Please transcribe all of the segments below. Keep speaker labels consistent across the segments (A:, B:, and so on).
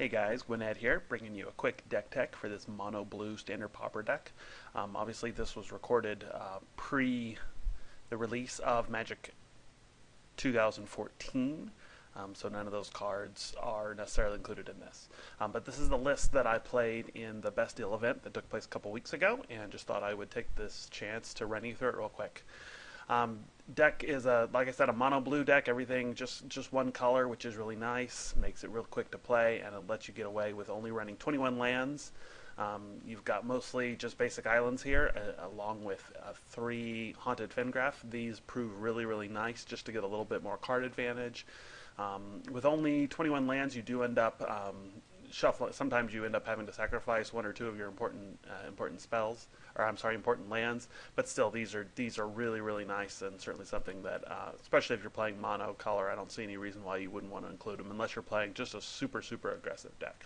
A: Hey guys, gwyned here, bringing you a quick deck tech for this mono blue standard pauper deck. Obviously this was recorded pre the release of Magic 2014, so none of those cards are necessarily included in this. But this is the list that I played in the Best Deal event that took place a couple weeks ago, and just thought I would take this chance to run you through it real quick. Deck is like I said, a mono blue deck. Everything just one color, which is really nice. Makes it real quick to play, and it lets you get away with only running 21 lands. You've got mostly just basic islands here, along with 3 Haunted Fengraf. These prove really nice just to get a little bit more card advantage. With only 21 lands, you do end up shuffling. Sometimes you end up having to sacrifice 1 or 2 of your important spells, or I'm sorry, important lands. But still, these are really nice, and certainly something that, especially if you're playing mono color, I don't see any reason why you wouldn't want to include them unless you're playing just a super aggressive deck.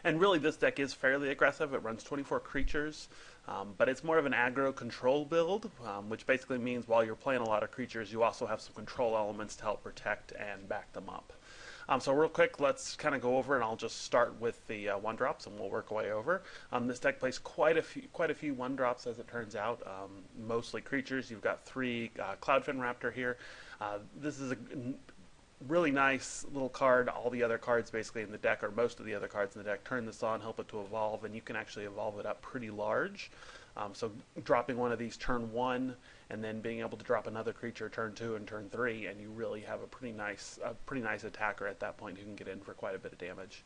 A: And really, this deck is fairly aggressive. It runs 24 creatures, but it's more of an aggro control build, which basically means while you're playing a lot of creatures, you also have some control elements to help protect and back them up. So real quick, let's kind of go over, and I'll just start with the 1-drops, and we'll work our way over. This deck plays quite a few 1-drops, as it turns out, mostly creatures. You've got 3 Cloudfin Raptor here. This is a really nice little card. All the other cards basically in the deck, or most of the other cards in the deck, turn this on, help it to evolve, and you can actually evolve it up pretty large. So dropping one of these turn 1, and then being able to drop another creature turn 2 and turn 3, and you really have a pretty nice attacker at that point who can get in for quite a bit of damage.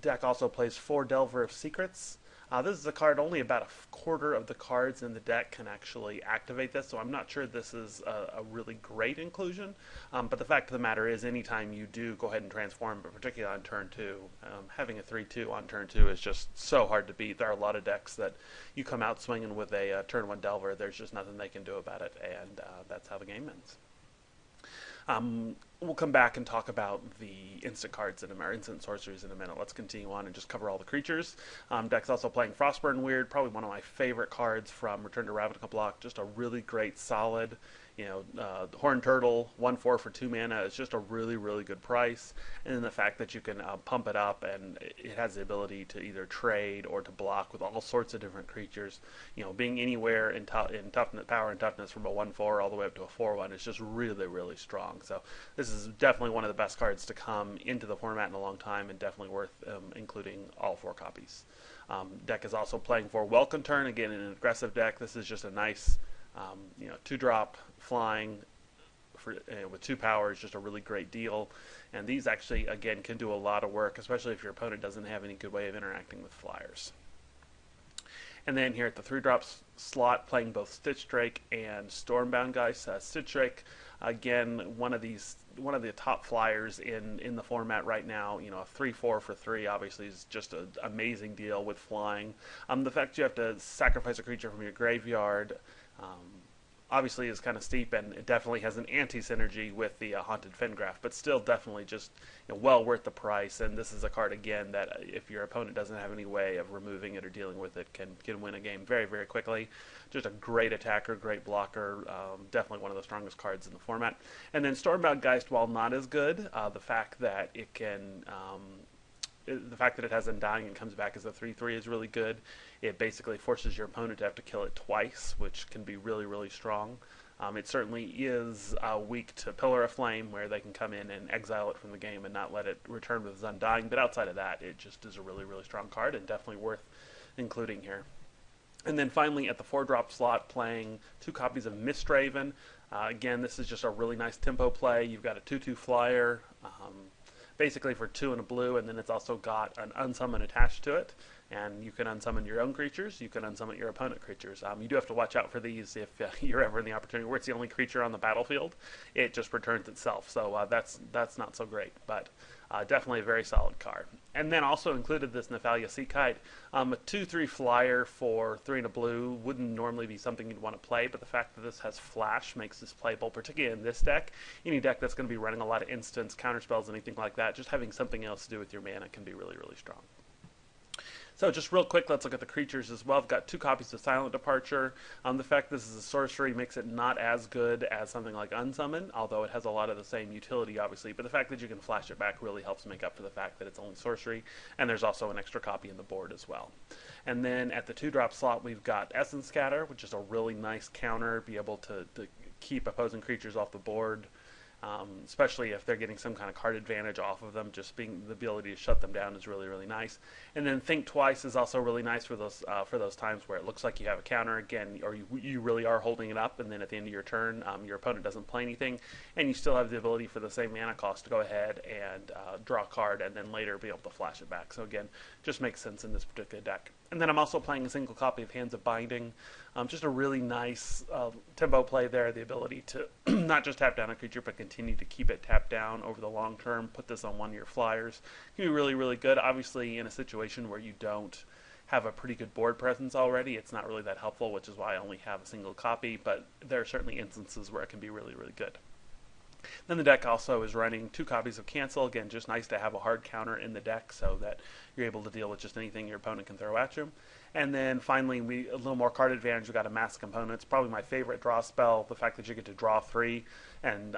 A: Deck also plays 4 Delver of Secrets. This is a card, only about a quarter of the cards in the deck can actually activate this, so I'm not sure this is a really great inclusion, but the fact of the matter is anytime you do go ahead and transform, but particularly on turn 2, having a 3/2 on turn 2 is just so hard to beat. There are a lot of decks that you come out swinging with a turn 1 Delver, there's just nothing they can do about it, and that's how the game ends. We'll come back and talk about the instant cards instant sorceries in a minute. Let's continue on and just cover all the creatures. Deck's also playing Frostburn Weird, probably one of my favorite cards from Return to Ravnica block. Just a really great, solid, Horned Turtle, 1/4 for 2 mana. It's just a really good price. And then the fact that you can pump it up, and it has the ability to either trade or to block with all sorts of different creatures. Being anywhere in toughness, power and toughness from a 1/4 all the way up to a 4/1 is just really strong. So this is definitely one of the best cards to come into the format in a long time, and definitely worth including all 4 copies. Deck is also playing for Welcome Turn, again in an aggressive deck. This is just a nice 2-drop flying with 2 powers, just a really great deal. And these actually, again, can do a lot of work, especially if your opponent doesn't have any good way of interacting with flyers. And then here at the 3-drops slot, playing both Stitch Drake and Stormbound Geist. Stitch Drake, again, one of the top flyers in the format right now. A 3/4 for 3 obviously is just an amazing deal with flying. The fact you have to sacrifice a creature from your graveyard obviously is kind of steep, and it definitely has an anti-synergy with the Haunted Fengraf, but still definitely just well worth the price. And this is a card, again, that if your opponent doesn't have any way of removing it or dealing with it, can win a game very quickly. Just a great attacker, great blocker, definitely one of the strongest cards in the format. And then Stormbound Geist, while not as good, the fact that it can the fact that it has Undying and comes back as a 3/3 is really good. It basically forces your opponent to have to kill it twice, which can be really strong. It certainly is weak to Pillar of Flame, where they can come in and exile it from the game and not let it return with its Undying. But outside of that, it just is a really strong card, and definitely worth including here. And then finally, at the 4-drop slot, playing 2 copies of Mistraven. Again, this is just a really nice tempo play. You've got a 2/2 flyer, basically for 2 and a blue, and then it's also got an unsummon attached to it, and you can unsummon your own creatures, you can unsummon your opponent creatures. You do have to watch out for these if you're ever in the opportunity where it's the only creature on the battlefield. It just returns itself, so that's not so great, but definitely a very solid card. And then also included this Nephalia Sea Kite, a 2/3 flyer for 3 and a blue. Wouldn't normally be something you'd want to play, but the fact that this has flash makes this playable, particularly in this deck. Any deck that's going to be running a lot of instants, counterspells, anything like that, just having something else to do with your mana can be really strong. So just real quick, let's look at the creatures as well. I've got 2 copies of Silent Departure. The fact this is a sorcery makes it not as good as something like Unsummon, although it has a lot of the same utility, obviously. But the fact that you can flash it back really helps make up for the fact that it's only sorcery. And there's also an extra copy in the board as well. And then at the 2-drop slot, we've got Essence Scatter, which is a really nice counter, be able to keep opposing creatures off the board. Especially if they're getting some kind of card advantage off of them, just being the ability to shut them down is really, really nice. And then Think Twice is also really nice for those times where it looks like you have a counter again, or you really are holding it up, and then at the end of your turn, your opponent doesn't play anything, and you still have the ability for the same mana cost to go ahead and draw a card, and then later be able to flash it back. So again, just makes sense in this particular deck. And then I'm also playing a single copy of Hands of Binding. Just a really nice tempo play there, the ability to not just tap down a creature, but continue to keep it tapped down over the long term. Put this on one of your flyers. It can be really, really good. Obviously, in a situation where you don't have a pretty good board presence already, it's not really that helpful, which is why I only have a single copy, but there are certainly instances where it can be really, really good. Then the deck also is running 2 copies of Cancel. Again, just nice to have a hard counter in the deck so that you're able to deal with just anything your opponent can throw at you. And then finally, a little more card advantage. We've got a Mass Components, probably my favorite draw spell. The fact that you get to draw 3, and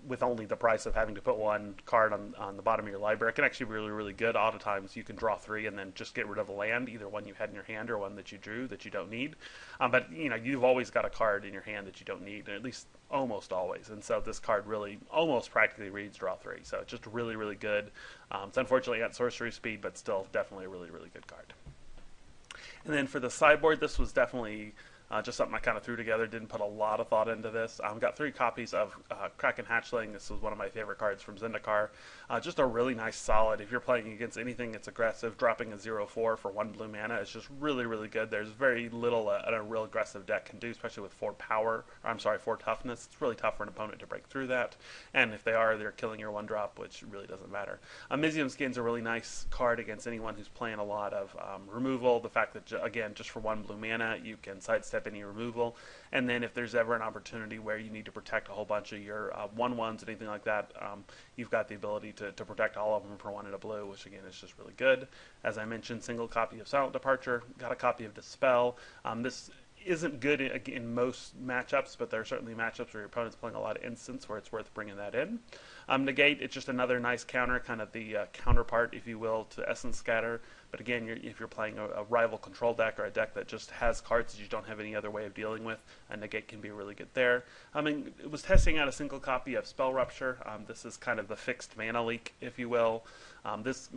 A: with only the price of having to put 1 card on the bottom of your library, it can actually be really, really good. A lot of times you can draw 3 and then just get rid of a land, either one you had in your hand or one that you drew that you don't need. But you've always got a card in your hand that you don't need, at least almost always. And so this card really almost practically reads draw 3. So it's just really, really good. It's unfortunately at sorcery speed, but still definitely a really, really good card. And then for the sideboard, this was definitely just something I kind of threw together. Didn't put a lot of thought into this. Got 3 copies of Kraken Hatchling. This was one of my favorite cards from Zendikar. Just a really nice solid. If you're playing against anything that's aggressive, dropping a 0/4 for 1 blue mana is just really, really good. There's very little a real aggressive deck can do, especially with 4 toughness. It's really tough for an opponent to break through that. And if they are, they're killing your 1-drop, which really doesn't matter. Mizzium Skin's a really nice card against anyone who's playing a lot of removal. The fact that, again, just for 1 blue mana, you can sidestep any removal, and then if there's ever an opportunity where you need to protect a whole bunch of your 1/1s or anything like that, you've got the ability to protect all of them for 1 and a blue, which again is just really good. As I mentioned, single copy of Silent Departure, got a copy of Dispel. This isn't good in most matchups, but there are certainly matchups where your opponent's playing a lot of instants where it's worth bringing that in. Negate, it's just another nice counter, kind of the counterpart, if you will, to Essence Scatter. But again, if you're playing a rival control deck or a deck that just has cards that you don't have any other way of dealing with, a Negate can be really good there. It was testing out a single copy of Spell Rupture. This is kind of the fixed mana leak, if you will. This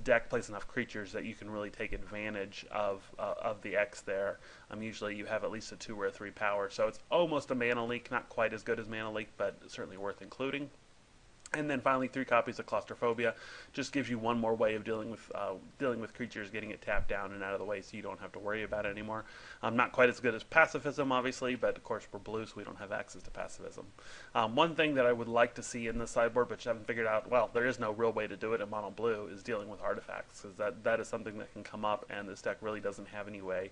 A: deck plays enough creatures that you can really take advantage of the X there. Usually you have at least a 2 or a 3 power, so it's almost a mana leak, not quite as good as mana leak, but certainly worth including. And then finally, 3 copies of Claustrophobia. Just gives you one more way of dealing with creatures, getting it tapped down and out of the way, so you don't have to worry about it anymore. Not quite as good as Pacifism, obviously, but of course we're blue, so we don't have access to Pacifism. One thing that I would like to see in the sideboard, but you haven't figured out, well, there is no real way to do it in mono blue, is dealing with artifacts, because that is something that can come up, and this deck really doesn't have any way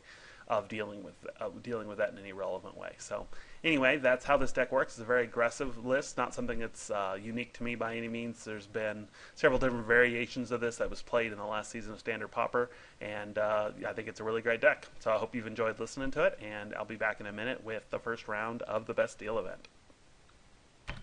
A: of dealing with that in any relevant way. So anyway, that's how this deck works. It's a very aggressive list, not something that's unique to me by any means. There's been several different variations of this that was played in the last season of Standard Pauper, and I think it's a really great deck. So I hope you've enjoyed listening to it, and I'll be back in a minute with the first round of the Best Deal event.